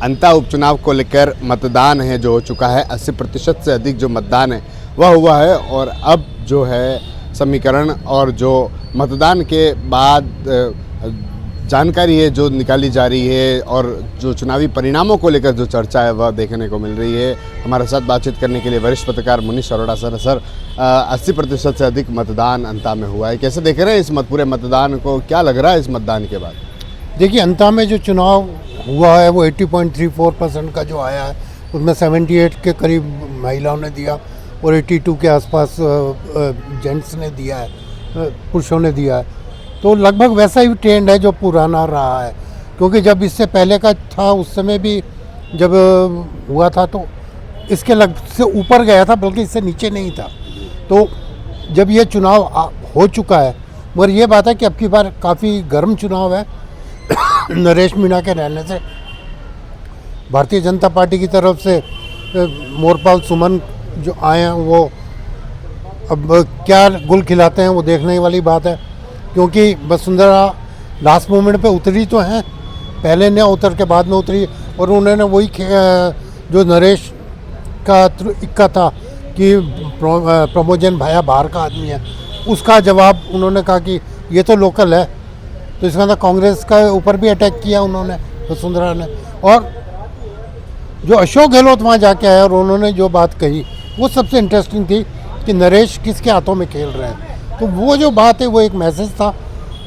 अंता उपचुनाव को लेकर मतदान है जो हो चुका है, 80% से अधिक जो मतदान है वह हुआ है। और अब जो है समीकरण और जो मतदान के बाद जानकारी है जो निकाली जा रही है और जो चुनावी परिणामों को लेकर जो चर्चा है वह देखने को मिल रही है। हमारे साथ बातचीत करने के लिए वरिष्ठ पत्रकार मुनीश अरोड़ा सर 80% से अधिक मतदान अंता में हुआ है, कैसे देख रहे हैं इस पूरे मतदान को, क्या लग रहा है इस मतदान के बाद? देखिए, अंता में जो चुनाव हुआ है वो 80.34% का जो आया है, उसमें 78 के करीब महिलाओं ने दिया और 82 के आसपास जेंट्स ने दिया है, पुरुषों ने दिया है। तो लगभग वैसा ही ट्रेंड है जो पुराना रहा है, क्योंकि जब इससे पहले का था उस समय भी जब हुआ था तो इसके से ऊपर गया था, बल्कि इससे नीचे नहीं था। तो जब ये चुनाव हो चुका है, मगर ये बात है कि अब की बार काफ़ी गर्म चुनाव है। नरेश मीणा के रहने से भारतीय जनता पार्टी की तरफ से मोरपाल सुमन जो आए हैं वो अब क्या गुल खिलाते हैं वो देखने वाली बात है, क्योंकि वसुंधरा लास्ट मोमेंट पे उतरी तो हैं, पहले न उतर के बाद में उतरी, और उन्होंने वही जो नरेश का इक्का था कि प्रमोजन भाया बाहर का आदमी है, उसका जवाब उन्होंने कहा कि ये तो लोकल है। तो इसका मतलब कांग्रेस का ऊपर भी अटैक किया उन्होंने, वसुंधरा ने। और जो अशोक गहलोत वहाँ जाके आया और उन्होंने जो बात कही वो सबसे इंटरेस्टिंग थी कि नरेश किसके हाथों में खेल रहे हैं। तो वो जो बात है वो एक मैसेज था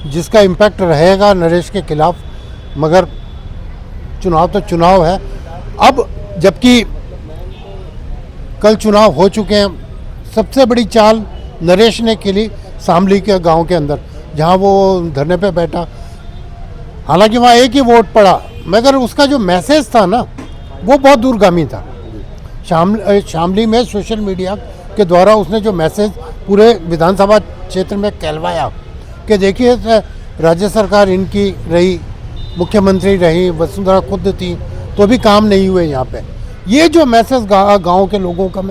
जिसका इम्पैक्ट रहेगा नरेश के खिलाफ। मगर चुनाव तो चुनाव है। अब जबकि कल चुनाव हो चुके हैं, सबसे बड़ी चाल नरेश ने खेली शामली के गांव के अंदर, जहां वो धरने पे बैठा। हालांकि वहाँ एक ही वोट पड़ा, मगर उसका जो मैसेज था ना वो बहुत दूरगामी था। शामली में सोशल मीडिया के द्वारा उसने जो मैसेज पूरे विधानसभा क्षेत्र में कहलवाया कि देखिए राज्य सरकार इनकी रही, मुख्यमंत्री रही, वसुंधरा खुद थी, तो भी काम नहीं हुए यहाँ पे। ये जो मैसेज गांव के लोगों का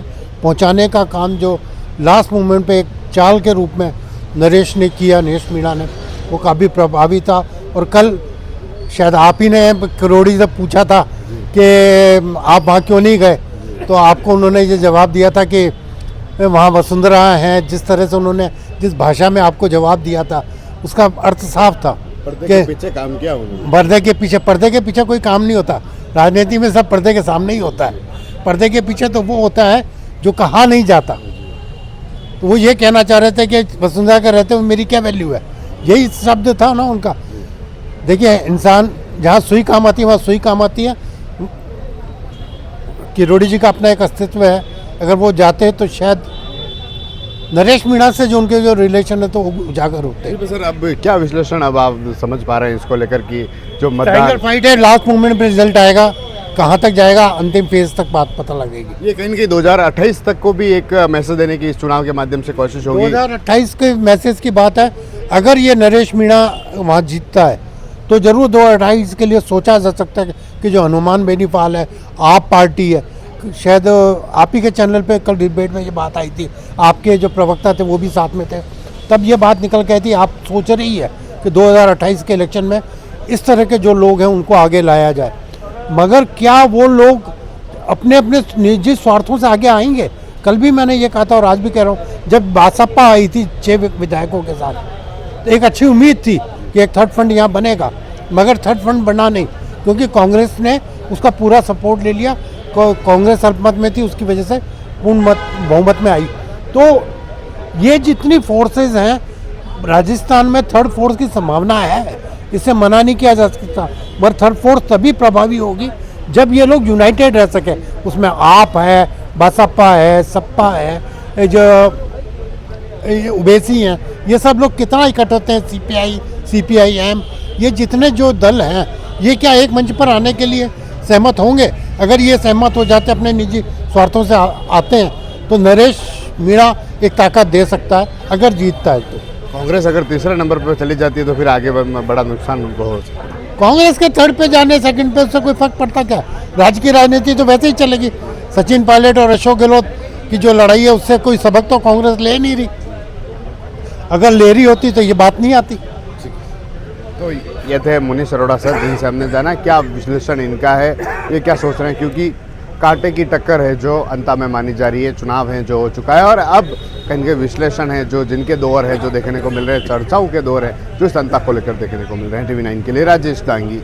पहुँचाने का काम जो लास्ट मोमेंट पे एक चाल के रूप में नरेश ने किया, नरेश मीणा ने, वो काफ़ी प्रभावी था। और कल शायद आप ही ने करोड़ी से पूछा था कि आप वहाँ क्यों नहीं गए, तो आपको उन्होंने ये जवाब दिया था कि वहाँ वसुंधरा हैं। जिस तरह से उन्होंने जिस भाषा में आपको जवाब दिया था उसका अर्थ साफ था पर्दे के पीछे काम किया उन्होंने। पर्दे के पीछे कोई काम नहीं होता। राजनीति में सब पर्दे के सामने ही होता है। पर्दे के पीछे तो वो होता है जो कहा नहीं जाता। तो वो ये कहना चाह रहे थे कि वसुंधरा के रहते हुए मेरी क्या वैल्यू है, यही शब्द था ना उनका। देखिए, इंसान जहाँ सुई काम आती है वहाँ सुई काम आती है। किरोड़ी जी का अपना एक अस्तित्व है, अगर वो जाते हैं तो शायद नरेश मीणा से जो उनके जो रिलेशन है तो उजागर होते हैं। सर, अब क्या विश्लेषण अब आप समझ पा रहे हैं इसको लेकर कि जो टाइगर फाइट है, लास्ट मोमेंट पे रिजल्ट आएगा, कहाँ तक जाएगा अंतिम फेज तक बात पता लगेगी। ये कहीं ना कहीं 2028 तक को भी एक मैसेज देने की इस चुनाव के माध्यम से कोशिश होगी। 2028 के मैसेज की बात है। अगर ये नरेश मीणा वहाँ जीतता है तो जरूर 2028 के लिए सोचा जा सकता है कि जो हनुमान बेनीपाल है, आप पार्टी है, शायद आप ही के चैनल पे कल डिबेट में ये बात आई थी, आपके जो प्रवक्ता थे वो भी साथ में थे, तब ये बात निकल के आई थी। आप सोच रही है कि 2028 के इलेक्शन में इस तरह के जो लोग हैं उनको आगे लाया जाए, मगर क्या वो लोग अपने अपने निजी स्वार्थों से आगे आएंगे? कल भी मैंने ये कहा था और आज भी कह रहा हूँ, जब बासपा आई थी 6 विधायकों के साथ, तो एक अच्छी उम्मीद थी कि एक थर्ड फंड यहाँ बनेगा, मगर थर्ड फंड बना नहीं, क्योंकि कांग्रेस ने उसका पूरा सपोर्ट ले लिया। कांग्रेस अल्पमत में थी, उसकी वजह से पूर्ण बहुमत में आई। तो ये जितनी फोर्सेस हैं राजस्थान में, थर्ड फोर्स की संभावना है, इसे मना नहीं किया जा सकता। मगर थर्ड फोर्स तभी प्रभावी होगी जब ये लोग यूनाइटेड रह सके। उसमें आप है, बसपा है, सपा है, जो ओवैसी हैं, ये सब लोग कितना इकट्ठे होते हैं, सीपीआई, सीपीआईएम, ये जितने जो दल हैं, ये क्या एक मंच पर आने के लिए सहमत होंगे? अगर ये सहमत हो जाते, अपने निजी स्वार्थों से आते हैं, तो नरेश मीणा एक ताकत दे सकता है अगर जीतता है तो। कांग्रेस अगर तीसरे नंबर पर चली जाती है तो फिर आगे बड़ा नुकसान उनको हो सकता है। कांग्रेस के थर्ड पे जाने, सेकंड पे, उससे कोई फर्क पड़ता क्या? राज्य की राजनीति तो वैसे ही चलेगी। सचिन पायलट और अशोक गहलोत की जो लड़ाई है उससे कोई सबक तो कांग्रेस ले नहीं रही। अगर ले रही होती तो ये बात नहीं आती। तो ये थे मुनीश अरोड़ा सर, जिनसे हमने जाना क्या विश्लेषण इनका है, ये क्या सोच रहे हैं, क्योंकि कांटे की टक्कर है जो अंता में मानी जा रही है, चुनाव है जो हो चुका है और अब इनके विश्लेषण है जो जिनके दौर है जो देखने को मिल रहे हैं, चर्चाओं के दौर है जो इस अंता को लेकर देखने को मिल रहे हैं। TV9 के लिए राजेश डांगी।